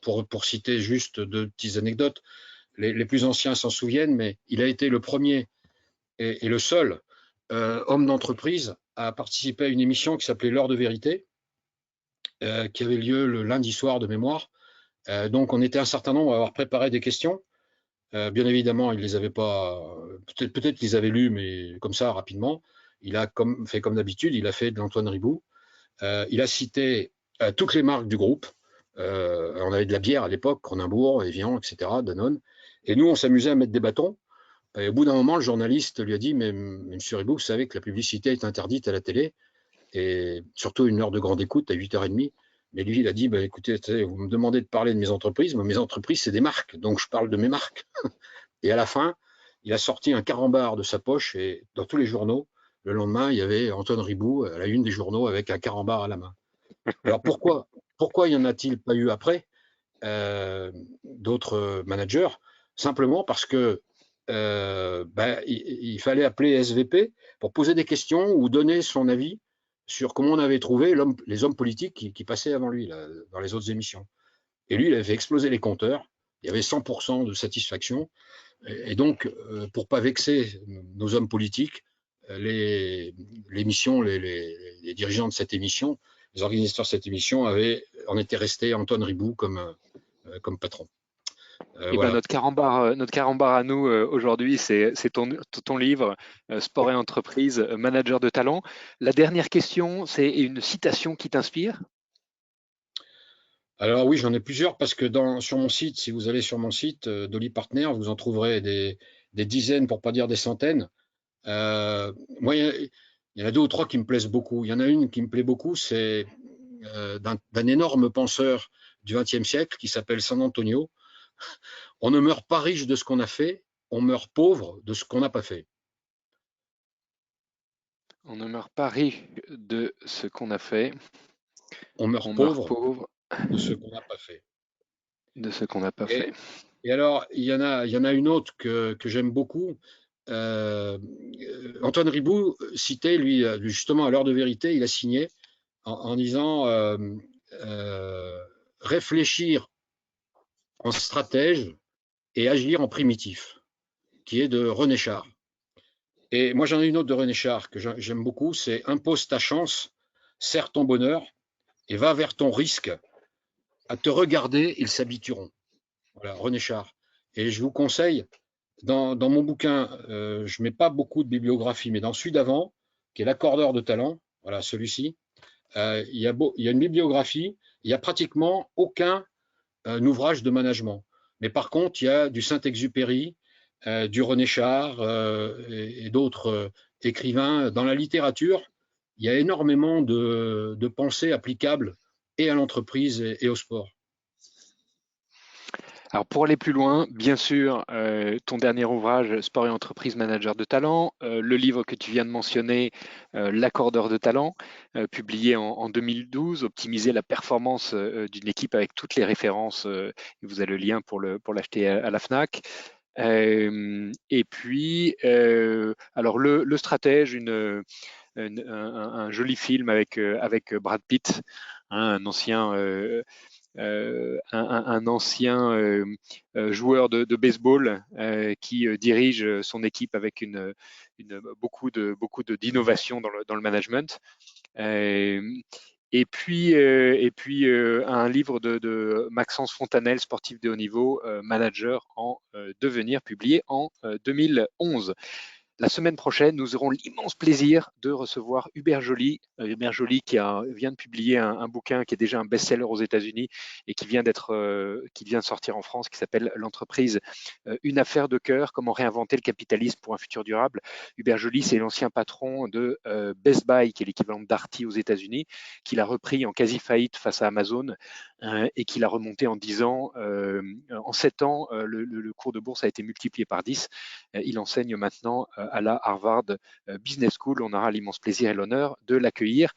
pour citer juste 2 petites anecdotes, les plus anciens s'en souviennent, mais il a été le premier et le seul homme d'entreprise à participer à une émission qui s'appelait L'heure de vérité, qui avait lieu le lundi soir de mémoire. Donc on était un certain nombre à avoir préparé des questions. Bien évidemment, il les avait pas. Peut-être qu'ils avaient lu, mais comme ça rapidement. Il a fait comme d'habitude. Il a fait de l'Antoine Ribou. Il a cité toutes les marques du groupe. On avait de la bière à l'époque, Cronenbourg, Evian, etc., Danone. Et nous, on s'amusait à mettre des bâtons. Et au bout d'un moment, le journaliste lui a dit, mais Monsieur Ribou, vous savez que la publicité est interdite à la télé, et surtout une heure de grande écoute à 8h30. Mais lui, il a dit, bah, écoutez, vous me demandez de parler de mes entreprises, mais mes entreprises, c'est des marques, donc je parle de mes marques. Et à la fin, il a sorti un carambar de sa poche et dans tous les journaux, le lendemain, il y avait Antoine Ribou à la une des journaux avec un carambar à la main. Alors pourquoi y en a-t-il pas eu après d'autres managers? Simplement parce que il fallait appeler SVP pour poser des questions ou donner son avis sur comment on avait trouvé les hommes politiques qui passaient avant lui là, dans les autres émissions. Et lui, il avait fait exploser les compteurs. Il y avait 100% de satisfaction. Et donc, pour pas vexer nos hommes politiques, l'émission, les dirigeants de cette émission, les organisateurs de cette émission en étaient restés Antoine Ribou comme patron. Et ben Voilà. notre carambar à nous aujourd'hui, c'est ton livre Sport et entreprise, manager de talent. La dernière question, c'est une citation qui t'inspire? Alors oui, j'en ai plusieurs parce que sur mon site, si vous allez sur mon site Dolly Partner, vous en trouverez des dizaines, pour pas dire des centaines. Moi, il y en a 2 ou 3 qui me plaisent beaucoup. Il y en a une qui me plaît beaucoup, c'est d'un énorme penseur du XXe siècle qui s'appelle San Antonio. On ne meurt pas riche de ce qu'on a fait, on meurt pauvre de ce qu'on n'a pas fait. On ne meurt pas riche de ce qu'on a fait, On meurt on meurt pauvre pauvre de ce qu'on n'a pas fait. de ce qu'on n'a pas fait. Et alors, il y en a une autre que j'aime beaucoup. Antoine Ribou citait, lui, justement, à l'heure de vérité, il a signé en disant réfléchir en stratège et agir en primitif, qui est de René Char. Et moi, j'en ai une autre de René Char que j'aime beaucoup, c'est impose ta chance, serre ton bonheur et va vers ton risque. À te regarder, ils s'habitueront. Voilà, René Char. Et je vous conseille, dans mon bouquin, je ne mets pas beaucoup de bibliographie, mais dans celui d'avant, qui est l'accordeur de talent, voilà celui-ci, il y a une bibliographie, il n'y a pratiquement aucun ouvrage de management. Mais par contre, il y a du Saint-Exupéry, du René Char et d'autres écrivains. Dans la littérature, il y a énormément de pensées applicables et à l'entreprise et au sport. Alors pour aller plus loin, bien sûr, ton dernier ouvrage, Sport et entreprise, manager de talent, le livre que tu viens de mentionner, L'accordeur de talent, publié en 2012, optimiser la performance d'une équipe avec toutes les références, et vous avez le lien pour l'acheter à la FNAC. Et puis, alors le stratège, un joli film avec Brad Pitt, hein, un ancien joueur de baseball qui dirige son équipe avec beaucoup d'innovation dans le management. Et puis un livre de Maxence Fontanelle, sportif de haut niveau, manager en devenir, publié en 2011. La semaine prochaine, nous aurons l'immense plaisir de recevoir Hubert Joly. Hubert Joly vient de publier un bouquin qui est déjà un best-seller aux États-Unis et qui vient de sortir en France, qui s'appelle L'entreprise, une affaire de cœur, comment réinventer le capitalisme pour un futur durable. Hubert Joly, c'est l'ancien patron de Best Buy, qui est l'équivalent de Darty aux États-Unis, qu'il a repris en quasi-faillite face à Amazon et qu'il a remonté en 10 ans. En 7 ans, le cours de bourse a été multiplié par 10. Il enseigne maintenant à la Harvard Business School. On aura l'immense plaisir et l'honneur de l'accueillir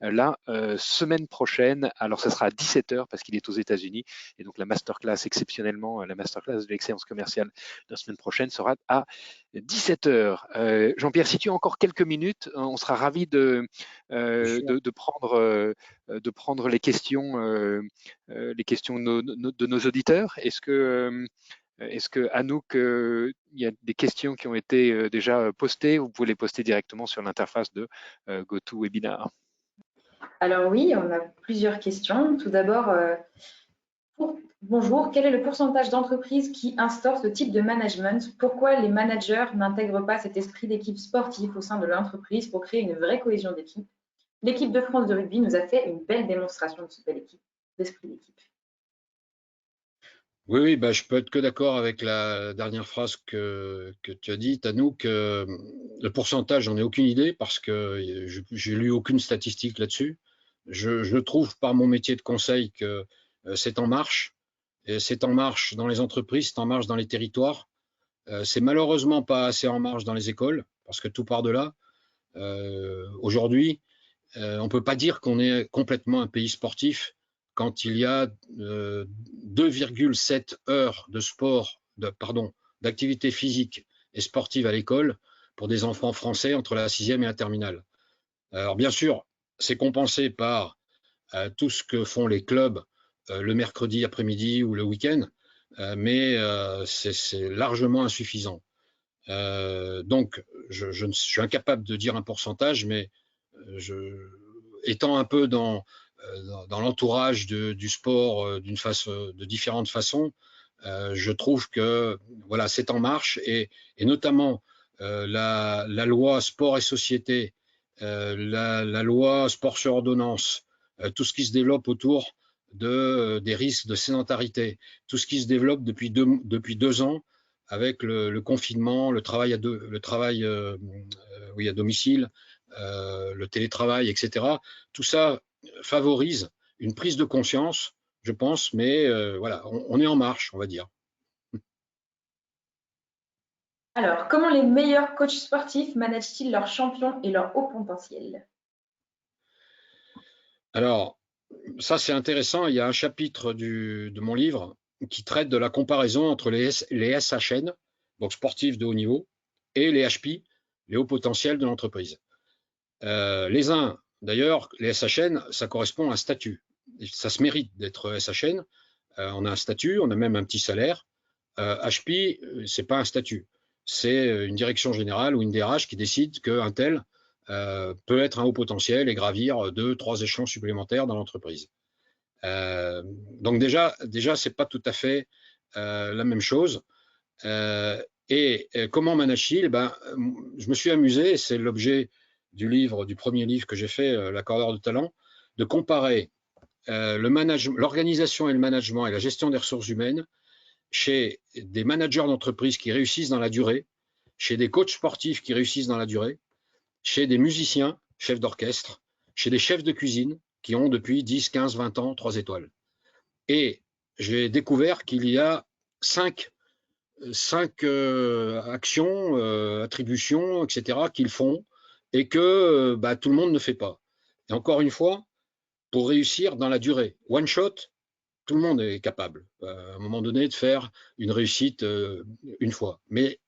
la semaine prochaine. Alors, ce sera à 17h parce qu'il est aux États-Unis. Et donc, la masterclass, exceptionnellement, la masterclass de l'excellence commerciale de la semaine prochaine sera à 17h. Jean-Pierre, si tu as encore quelques minutes, on sera ravis de prendre les questions de nos auditeurs. Est-ce que Anouk, il y a des questions qui ont été déjà postées? Vous pouvez les poster directement sur l'interface de GoToWebinar. Alors oui, on a plusieurs questions. Tout d'abord, bonjour, quel est le pourcentage d'entreprises qui instaurent ce type de management? Pourquoi les managers n'intègrent pas cet esprit d'équipe sportive au sein de l'entreprise pour créer une vraie cohésion d'équipe? L'équipe de France de rugby nous a fait une belle démonstration de ce bel d'esprit d'équipe. Oui, bah, je peux être que d'accord avec la dernière phrase que tu as dit, Anouk. Le pourcentage, j'en ai aucune idée parce que j'ai lu aucune statistique là-dessus. Je trouve par mon métier de conseil que c'est en marche. Et c'est en marche dans les entreprises, c'est en marche dans les territoires. C'est malheureusement pas assez en marche dans les écoles parce que tout part de là. Aujourd'hui, on ne peut pas dire qu'on est complètement un pays sportif quand il y a 2,7 heures de sport, d'activité physique et sportive à l'école pour des enfants français entre la 6e et la terminale. Alors bien sûr, c'est compensé par tout ce que font les clubs le mercredi après-midi ou le week-end, mais c'est largement insuffisant. Donc, je suis incapable de dire un pourcentage, mais étant un peu dans l'entourage du sport de différentes façons, je trouve que voilà, c'est en marche et notamment la loi sport et société, la loi sport sur ordonnance, tout ce qui se développe autour des risques de sédentarité, tout ce qui se développe depuis 2 ans avec le confinement, le travail à domicile, le télétravail, etc. Tout ça favorise une prise de conscience, je pense, mais voilà, on est en marche, on va dire. Alors, comment les meilleurs coachs sportifs managent-ils leurs champions et leur haut potentiel? Alors, ça c'est intéressant. Il y a un chapitre de mon livre qui traite de la comparaison entre les SHN, donc sportifs de haut niveau, et les HP, les hauts potentiels de l'entreprise. Les uns, d'ailleurs, les SHN, ça correspond à un statut. Ça se mérite d'être SHN. On a un statut, on a même un petit salaire. HP, c'est pas un statut. C'est une direction générale ou une DRH qui décide qu'un tel peut être un haut potentiel et gravir 2-3 échelons supplémentaires dans l'entreprise. Donc déjà, c'est pas tout à fait la même chose. Et comment manage-t-il? Je me suis amusé, c'est l'objet du premier livre que j'ai fait, L'accordeur de talent. de comparer l'organisation et le management et la gestion des ressources humaines chez des managers d'entreprise qui réussissent dans la durée, chez des coachs sportifs qui réussissent dans la durée, chez des musiciens, chefs d'orchestre, chez des chefs de cuisine qui ont depuis 10, 15, 20 ans 3 étoiles. Et j'ai découvert qu'il y a 5 actions, attributions, etc. qu'ils font et que tout le monde ne fait pas. Et encore une fois, pour réussir dans la durée, one shot, tout le monde est capable à un moment donné de faire une réussite une fois. Mais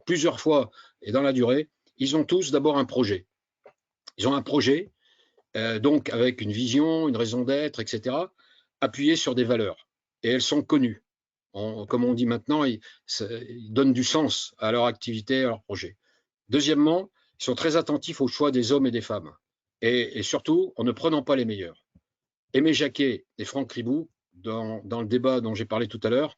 plusieurs fois et dans la durée, ils ont tous d'abord un projet. Ils ont un projet, donc avec une vision, une raison d'être, etc., appuyé sur des valeurs. Et elles sont connues. Comme on dit maintenant, ils donnent du sens à leur activité, à leur projet. Deuxièmement, ils sont très attentifs au choix des hommes et des femmes. Et surtout, en ne prenant pas les meilleurs. Aimé Jacquet et Franck Ribou, dans le débat dont j'ai parlé tout à l'heure,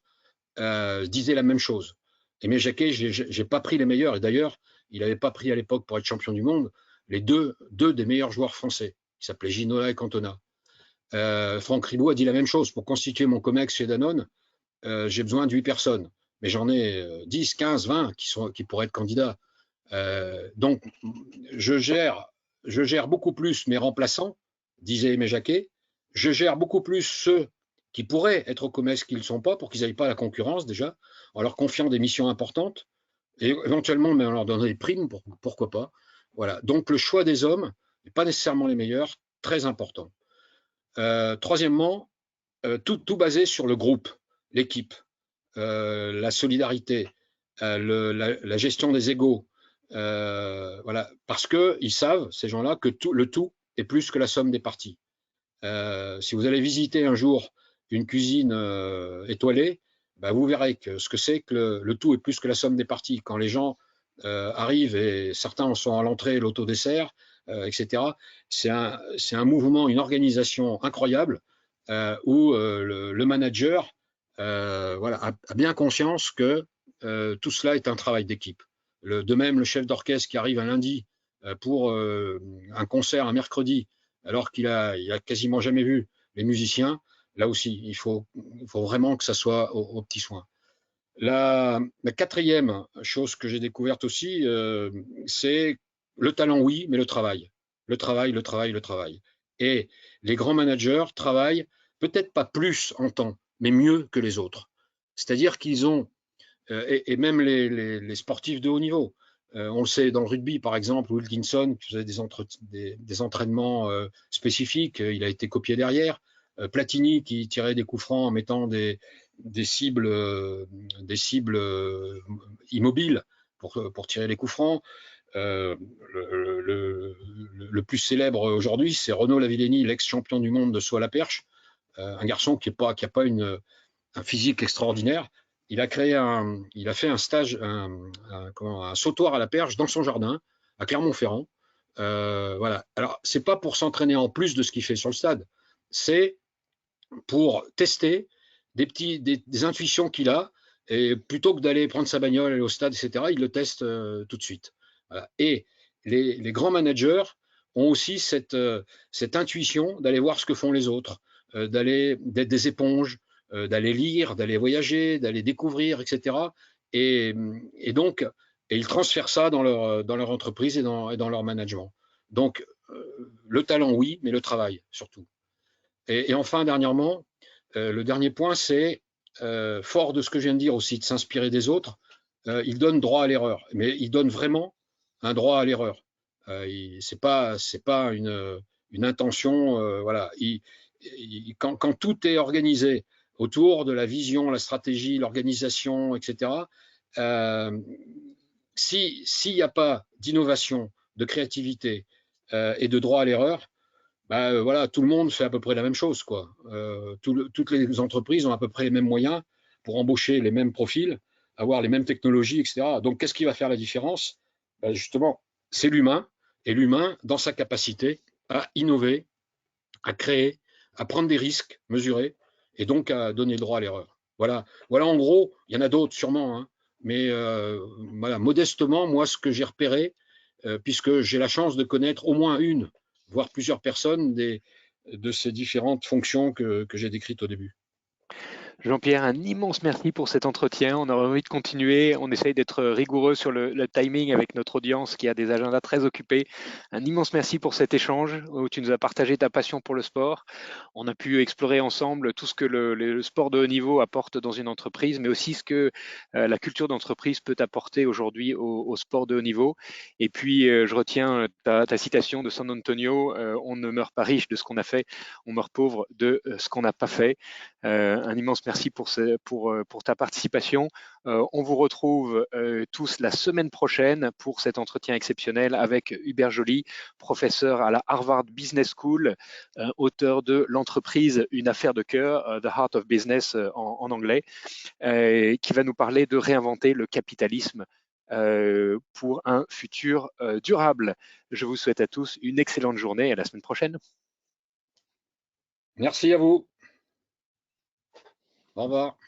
disaient la même chose. Aimé Jacquet, j'ai pas pris les meilleurs. Et d'ailleurs, il n'avait pas pris à l'époque pour être champion du monde les deux des meilleurs joueurs français, qui s'appelaient Ginola et Cantona. Franck Ribou a dit la même chose. Pour constituer mon COMEX chez Danone, j'ai besoin de 8 personnes. Mais j'en ai 10, 15, 20 qui pourraient être candidats. Donc, je gère beaucoup plus mes remplaçants, disait Aimé Jacquet. Je gère beaucoup plus ceux qui pourraient être au COMEX qui ne le sont pas, pour qu'ils n'aillent pas à la concurrence déjà, en leur confiant des missions importantes, et éventuellement même en leur donnant des primes, pourquoi pas. Voilà. Donc le choix des hommes n'est pas nécessairement les meilleurs, très important. Troisièmement, tout basé sur le groupe, l'équipe, la solidarité, la gestion des égos. Voilà, parce qu'ils savent, ces gens-là, que le tout est plus que la somme des parties. Si vous allez visiter un jour une cuisine étoilée, vous verrez ce que c'est que le tout est plus que la somme des parties. Quand les gens arrivent, et certains en sont à l'entrée, l'autodessert, etc., c'est un mouvement, une organisation incroyable où le manager a bien conscience que tout cela est un travail d'équipe. De même, le chef d'orchestre qui arrive un lundi pour un concert un mercredi, alors qu'il a quasiment jamais vu les musiciens, là aussi, il faut vraiment que ça soit au petit soin. La quatrième chose que j'ai découverte aussi, c'est le talent, oui, mais le travail. Le travail. Et les grands managers travaillent peut-être pas plus en temps, mais mieux que les autres. C'est-à-dire qu'ils ont, et même les sportifs de haut niveau, on le sait dans le rugby, par exemple, Wilkinson, qui faisait des entraînements spécifiques, il a été copié derrière. Platini, qui tirait des coups francs en mettant des cibles immobiles pour tirer les coups francs. Le plus célèbre aujourd'hui, c'est Renaud Lavillenie, l'ex-champion du monde de saut à la perche, un garçon qui n'a pas un physique extraordinaire. Il a fait un stage, un sautoir à la perche dans son jardin, à Clermont-Ferrand. Voilà. Alors, c'est pas pour s'entraîner en plus de ce qu'il fait sur le stade, c'est pour tester des intuitions qu'il a, et plutôt que d'aller prendre sa bagnole, aller au stade, etc., il le teste tout de suite. Voilà. Et les grands managers ont aussi cette intuition d'aller voir ce que font les autres, d'être des éponges, d'aller lire, d'aller voyager, d'aller découvrir, etc. Et donc, ils transfèrent ça dans leur entreprise et dans leur management. Donc, le talent, oui, mais le travail, surtout. Et enfin, dernièrement, le dernier point, c'est, fort de ce que je viens de dire aussi, de s'inspirer des autres, il donne droit à l'erreur. Mais il donne vraiment un droit à l'erreur. C'est pas une intention. Voilà. Quand tout est organisé autour de la vision, la stratégie, l'organisation, etc., s'il n'y a pas d'innovation, de créativité et de droit à l'erreur, voilà, tout le monde fait à peu près la même chose, quoi. Toutes les entreprises ont à peu près les mêmes moyens pour embaucher les mêmes profils, avoir les mêmes technologies, etc. Donc, qu'est-ce qui va faire la différence? Justement, c'est l'humain, et l'humain dans sa capacité à innover, à créer, à prendre des risques mesurés, et donc à donner le droit à l'erreur. Voilà en gros, il y en a d'autres sûrement, hein, mais voilà, modestement, moi, ce que j'ai repéré, puisque j'ai la chance de connaître au moins une, voire plusieurs personnes, des de ces différentes fonctions que j'ai décrites au début. Jean-Pierre, un immense merci pour cet entretien. On aurait envie de continuer. On essaye d'être rigoureux sur le timing avec notre audience qui a des agendas très occupés. Un immense merci pour cet échange où tu nous as partagé ta passion pour le sport. On a pu explorer ensemble tout ce que le sport de haut niveau apporte dans une entreprise, mais aussi ce que la culture d'entreprise peut apporter aujourd'hui au sport de haut niveau. Et puis, je retiens ta citation de San Antonio, on ne meurt pas riche de ce qu'on a fait, on meurt pauvre de ce qu'on n'a pas fait. Un immense merci pour ta participation. On vous retrouve tous la semaine prochaine pour cet entretien exceptionnel avec Hubert Joly, professeur à la Harvard Business School, auteur de L'entreprise, une affaire de cœur, The Heart of Business en anglais, qui va nous parler de réinventer le capitalisme pour un futur durable. Je vous souhaite à tous une excellente journée et à la semaine prochaine. Merci à vous. Au revoir.